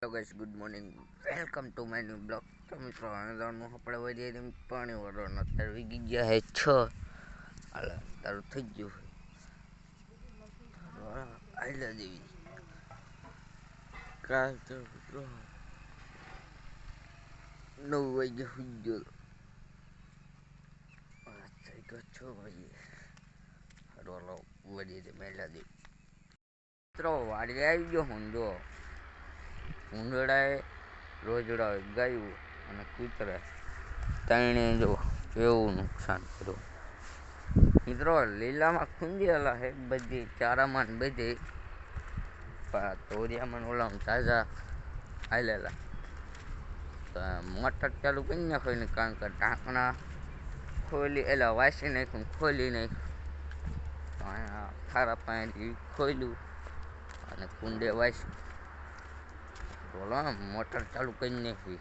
Hello guys, good morning. Welcome to my new blog. તો મિત્રો આનંદનું આપણે વધી પાણી વાળવાનું અત્યારે વીગી ગયા હે 6. હાલ તારું થઈ ગયું આયલા દેવી કાલ તો મિત્રો 9 વાગે સુઈ ગયો. થઈ ગયો 6 વાગે. હાલો વધી મેલા દેવી મિત્રો વાડી આવી ગયો હું જો ઉંદરડાએ રોજડા ગાયું અને કૂતરા ત્રણે જો કેવું નુકસાન કર્યું મિત્રો. લીલામાં ખૂંદેલા હે બધી ચારામાં બધી તોરિયામાં ઓલામાં તાજા હાલેલા. તો મોટર ચાલુ કરી નાખો ને, કારણ કે ઢાંકણા ખોલી એલા વાસી નાખ્યું ખોલી નાખ્યું ખારા પાણી ખોલ્યું અને કુંડે વાસ્યું. બોલો મોટર ચાલુ કરી નાખી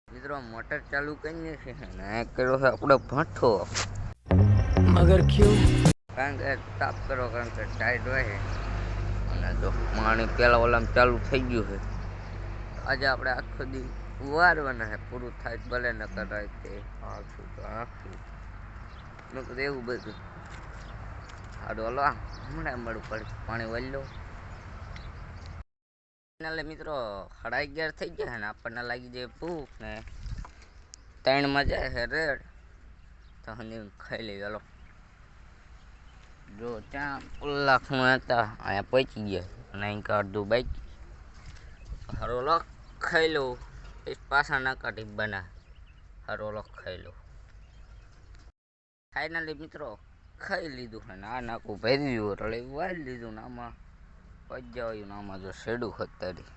મિત્રો. મોટર ચાલુ કરી નાખી ને કર્યો છે આપણો ભઠ્ઠો. મગર ક્યું? કારણ કે તાપ કરો, કારણ કે ટાઈટ હોય અને જો પાણી પેલા ઓલામાં ચાલુ થઈ ગયું છે. આજે આપણે આખો દી વારવાના છે, પૂરું થાય ભલે ન કરાય તે આવશું તો આખું નકર એવું બધું. હાડો હલો હમણાં મળું પડે પાણી વળી લો. મિત્રો 11:30 થઈ ગયા ને આપણને લાગી જાય ભૂખ ને 3 જાય છે રેડ. તો ખાઈ લઈએ હલો. જો ત્યાં લાખમાં હતા અહીંયા પહોંચી ગયા અને અહીં અડધું બાઈક હરોલો ખાઈ લો. પાછા ના કાઢી બના હરોલો ખાઈ લો. ફાઇનલી મિત્રો ખાઈ લીધું છે ને આ નાખું ભરી દીધું એટલે વાળી લીધું ને આમાં પજાવ્યું ને આમાં જો શેડું ખતરી.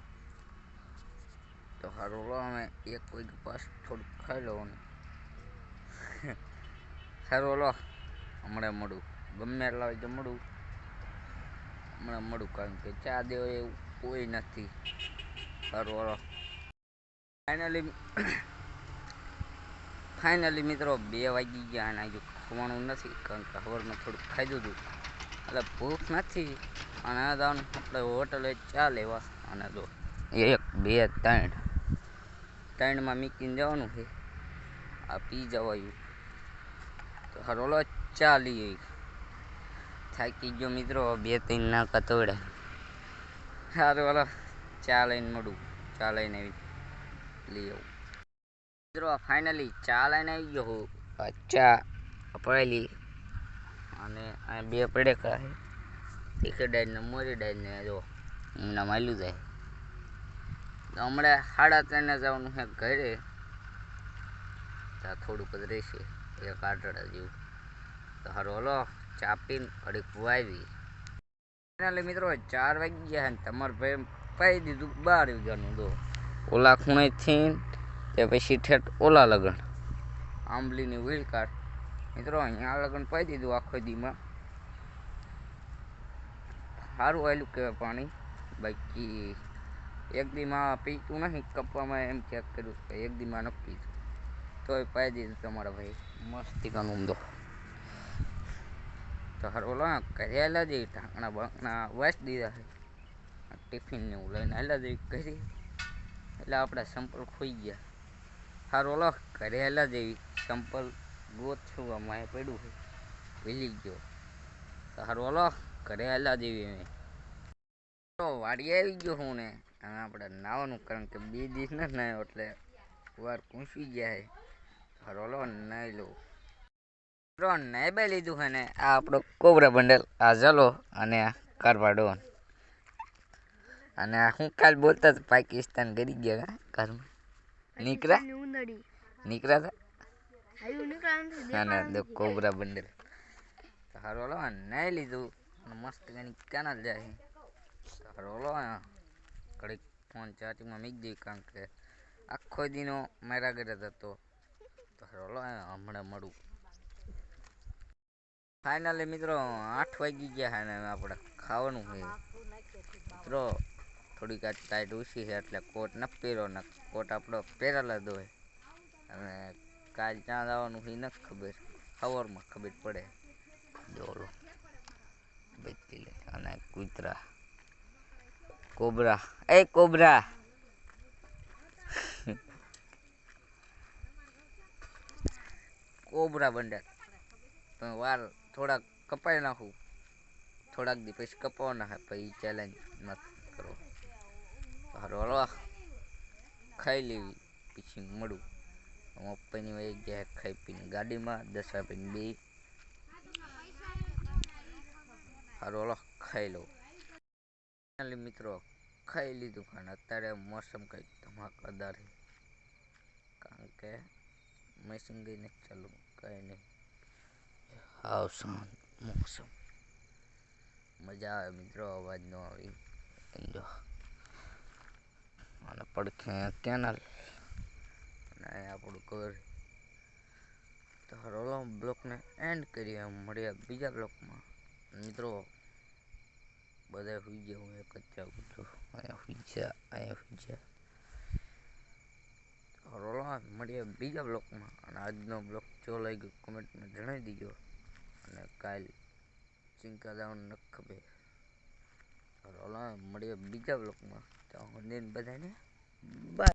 તો સારું લો અમે 1 વાગે પાસ થોડુંક ખાઈ લો ને સારું લો હમણાં મળું. ગમે એટલા હોય તો મળું હમણાં મળું, કારણ કે ચા દેવા એવું કોઈ નથી. સારું હલો ફાઇનલી મિત્રો 2 વાગી ગયા અને હજુ ખવાનું નથી, કારણ કે સવારમાં થોડુંક ખાધું હતું એટલે ભૂખ નથી. અને આ દાવાનું આપણે હોટલે ચા લેવા અને જો 1 2 3માં મીકીને જવાનું છે. આ પી જવાયું તો હરોલો ચા લઈએ. થાકી ગયો મિત્રો, 2 3 નાકા તોડ્યા. સારું હલો ચા લઈને મળું. ચા લઈને લઈ આવું મિત્રો. ફાઇનલી ચા લઈને આવી ગયો હું. ચા પડેલી અને આ 2 પડેકા છે, તીખી ડાળ ને મોરી ડાળ ને જો એમના માલ્યું જાય. હમણાં 3:30 જવાનું છે ઘરે. ત્યાં થોડુંક જ રહેશે 1 આટડા જેવું. તો સારું હલો ચા પીને ઘડીક વાવી. ફાઇનલી મિત્રો 4 વાગી ગયા ને તમારે ભાઈ પાઈ દીધું 12 વાગ્યાનું. દો ઓલા ખૂણેથી તે પછી ઠેઠ ઓલા લગન આંબલીની વ્હીલ કાઢ મિત્રો અહીંયા લગન પાઈ દીધું. આખો દીમાં સારું આવેલું કહેવાય પાણી. બાકી 1 દીમાં પીતું નહીં, કપવામાં એમ ચેક કર્યું કે 1 દીમાં નથી પીતું, તોય પાઈ દીધું તમારા ભાઈ મસ્તી કાનું દો. તો હારું ઓલો કરેલા જઈ ઢાંકણા બાંકણા વાસ દીધા છે. ટિફિન ને એવું લઈને હાલા જઈ કરી એટલે આપણા સંપલ ખોઈ ગયા. સારું ઓલો કરેલા જેવી સંપલ ગોતવામાં પડ્યું છે, ભૂલી ગયો. તો સારું ઓલો કરેલા જેવી અમે વાડી આવી ગયો હું ને આપણે નાવાનું, કારણ કે 2 દિવસ નથી નાયો એટલે વાર પૂછી ગયા છે. સારું ઓલો નાઈ લો. નાઈ બાઈ લીધું છે ને આ આપણો કોબરા બંડલ આ જલો અને આ કારવાડોન અને આ હું કાલ બોલતા પાકિસ્તાન કરી ગયા ઘરમાં નીકળ્યા હતા કોબરા બંડલ. સારું હલો નાઈ લીધું મસ્ત ઘણી કેનાલ જાય. સારું હલો ઘડીક ફોન ચાર્જિંગમાં મૂકી દઈ, કારણ કે આખો દીનો મારા ઘરે જ હતો. તો સારું હલો હમણાં મળું. ફાઇનલી મિત્રો 8 વાગી ગયા છે ને આપણે ખાવાનું છે મિત્રો. થોડીક આજ ટાઈટ ઓછી છે એટલે કોટ ન પહેરો ને કોટ આપણો પહેરેલા જ હોય. અને કાલ ક્યાં જવાનું એ નથી ખબર, સવારમાં ખબર પડે. દોડો બેચી લે અને કૂતરા કોબરા એ કોબરા કોબરા બંડા પણ વાર થોડાક કપાઈ નાખું થોડાક દી પછી કપાવાના હે પછી ચેલેન્જ મત કરો હારો હલો ખાઈ લેવી પછી મળું પપ્પાની વહી ગયા ખાઈ પીને ગાડીમાં 10 આપીને બે હારો હલો ખાઈ લો મિત્રો ખાઈ લીધું પણ અત્યારે મોસમ કંઈક ધમાકાદાર છે કારણ કે મશીન ગઈ નથી ચાલુ કંઈ નહીં હાવ શાંત મોસમ મજા આવે મિત્રો અવાજ ન આવી સમજો અને પડખે કેનલ અને આપણું ઘર તો રોલો બ્લોકને એન્ડ કરીએ મળીએ બીજા બ્લોકમાં મિત્રો બધા સુઈ ગયા હું એક જ જાગું છું અહીંયા સુઈ જા રોલો મળીએ બીજા બ્લોકમાં અને આજનો બ્લોક જો લાગ્યો કોમેન્ટમાં જણાવી દીજો અને કાલ ચિંકા દાવાનું ન ખબર રોલો મળીએ બીજા બ્લોકમાં તો હું બધાને બાય